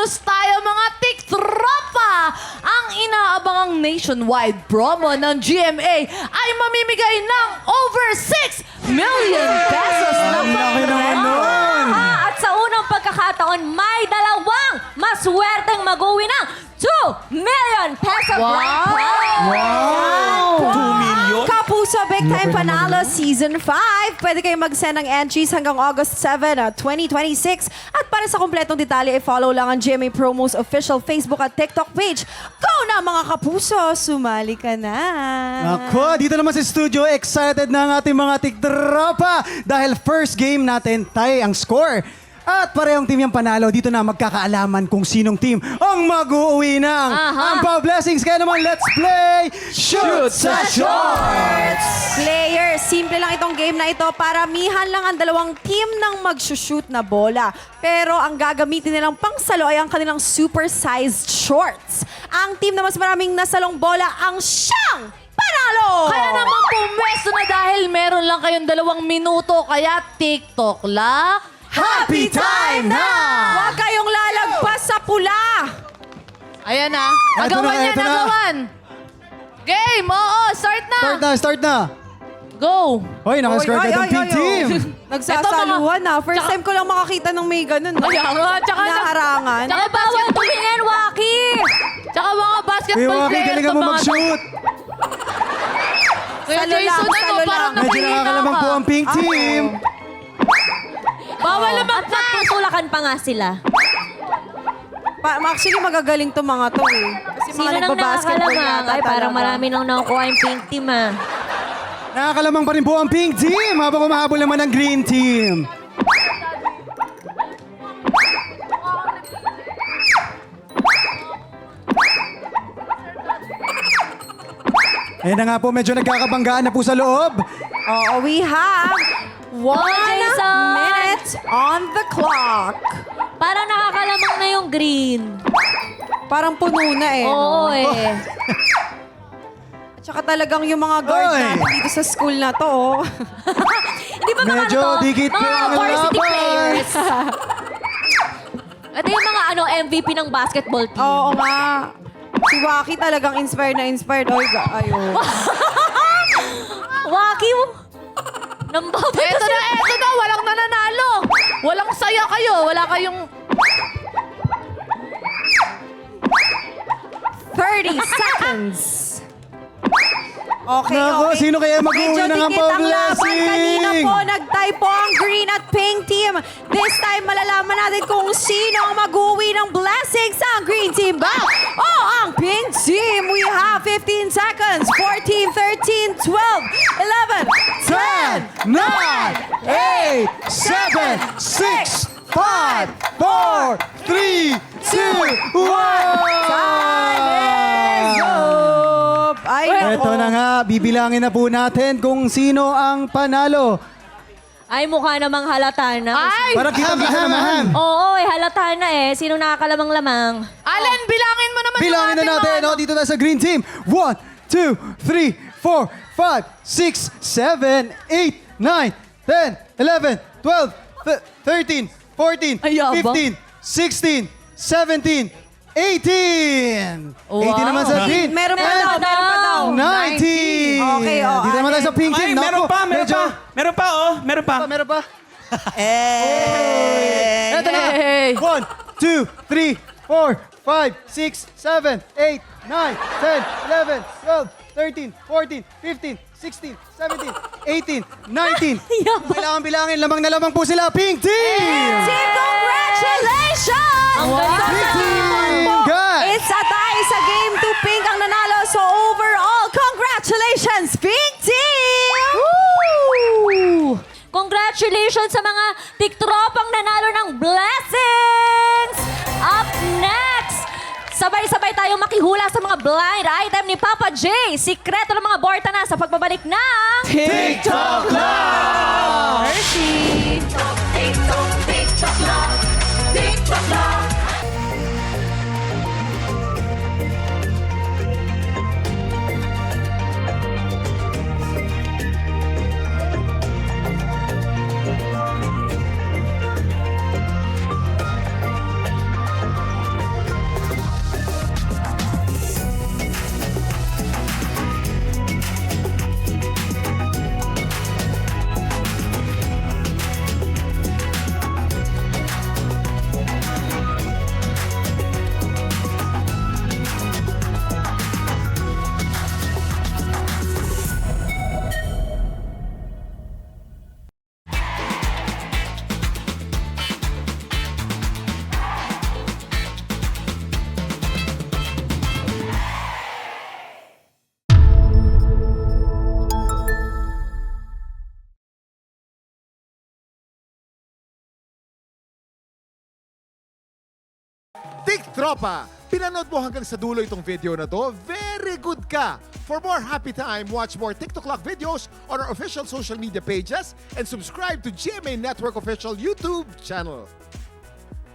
News tayo mga tiktropa! Ang inaabangang nationwide promo ng GMA ay mamimigay ng over 6 million pesos na Ang laki naman nun! At sa unang pagkakataon, may dalawang maswerteng mag-uwi ng 2 million peso grand prize! Wow! 2 million? Kapuso Big Time Panalo Season 5. Pwede kayong mag-send ng entries hanggang August 7, 2026. At para sa kompletong detalye, i-follow lang ang GMA Promos official Facebook at TikTok page. Go na mga kapuso! Sumali ka na! Ako, dito naman sa studio, excited na ang ating mga tiktropa dahil first game natin, tie ang score. At parehong team yung panalo, dito na magkakaalaman kung sinong team ang mag-uuwi ng Ampaw Blessings. Kaya naman, let's play Shoot sa Shorts! Players, simple lang itong game na ito. Paramihan lang ang dalawang team ng mag-shoot na bola. Pero ang gagamitin nilang pangsalo ay ang kanilang super-sized shorts. Ang team na mas maraming nasalong bola ang siyang panalo! Kaya naman pumwesto na dahil meron lang kayong 2 minuto, kaya TikTok lang. Happy time na! Huwag kayong lalagpas sa pula! Ayan na. Eto Agawan na, yan, eto na. agawan. Game, oo, start na. Start na! Go. Hoy, nakascore ka itong pink team! Nagsasaluhan na. First time ko lang makakita ng may ganun. No? Kaya nga, tsaka Naharangan. Tsaka Bawal tumingin, Waki! Tsaka mga Kuya basketball Waki, players. galingan mo mag-shoot! Kuya Salo Jason, lang, ano, salo parang lang. Medyo nakihina nakakalamang ka. po ang pink team! Bawal At lumagpas. nagtutulakan pa nga sila. Actually, magagaling to mga to eh. Kasi Sino mga nang nagbabasketball nakakalamang? yata Ay, parang talaga. marami nang nakukuha yung pink team ah. Nakakalamang pa rin po ang pink team habang umahabol naman ang green team. Ayan na nga po, medyo nagkakabanggaan na po sa loob. Oo, we have 1 Jason! minute on the clock. Parang nakakalamang na yung green. Parang puno na eh. Oo eh. At saka talagang yung mga guard Oy! natin dito sa school na to, oh. Di ba mga Medyo ano to? dikit po Mga ang varsity laban. players. Ito yung mga MVP ng basketball team. Oo nga. Si Waki talagang inspired na inspired. Oy, ayo. Waki mo. Nambabato Eto na, walang nananalo. Walang saya kayo, wala kayong... 30 seconds. Okay, Nako, okay. sino kaya mag-uwi Medyo ng dikit Ampaw ang laban. Blessing? Kanina po, nag-tie po ang green at pink team. This time, malalaman natin kung sino ang mag-uwi ng blessings. Ang green team ba? O ang pink team? We have 15 seconds. 14, 13, 12, 11, 10, 9, 8, 7, 6, 5, 4, 3, 2, 1! Time is up! Ay, Ito na nga, bibilangin na po natin kung sino ang panalo. Ay, mukha namang halata na. Ay! Para kita-kita naman. Oo, halata na eh. Sino nakakalamang-lamang? Allen, bilangin mo naman Bilangin na yung ating natin. mga O, dito tayo sa green team. 1, 2, 3, 4, 5, 6, 7, 8, 9, 10, 11, 12, 13, 14, Ay, yabang. 15, 16, 17, 18. 18 naman sa green. meron pa daw, meron pa daw. 19. Okay, oh, Dito naman tayo sa pink Ay, team. meron Naku, pa, meron medyo- pa. Meron pa, oh. Meron pa. Meron pa. Eh. Ito na. Hey. 1, 2, 3, 4, 5, 6, 7, 8, 9, 10, 11, 12, 13, 14, 15, 16, 17, 18, 19. Kailangan bilangin, lamang na lamang po sila. Pink Team! Team, congratulations! Ang ganda. Pink Team! Guys! It's a tie sa game 2. Pink ang nanalo. So overall, congratulations, Pink Team! Woo! Congratulations sa mga tiktropang nanalo ng blessings! Up next, sabay-sabay tayong makihula sa mga blind item ni Papa J. Sikreto ng mga borta na sa pagbabalik ng... TikTok Live! Tiktropa! Pinanood mo hanggang sa dulo itong video na to? Very good ka! For more happy time, watch more TikTok Clock videos on our official social media pages and subscribe to GMA Network official YouTube channel.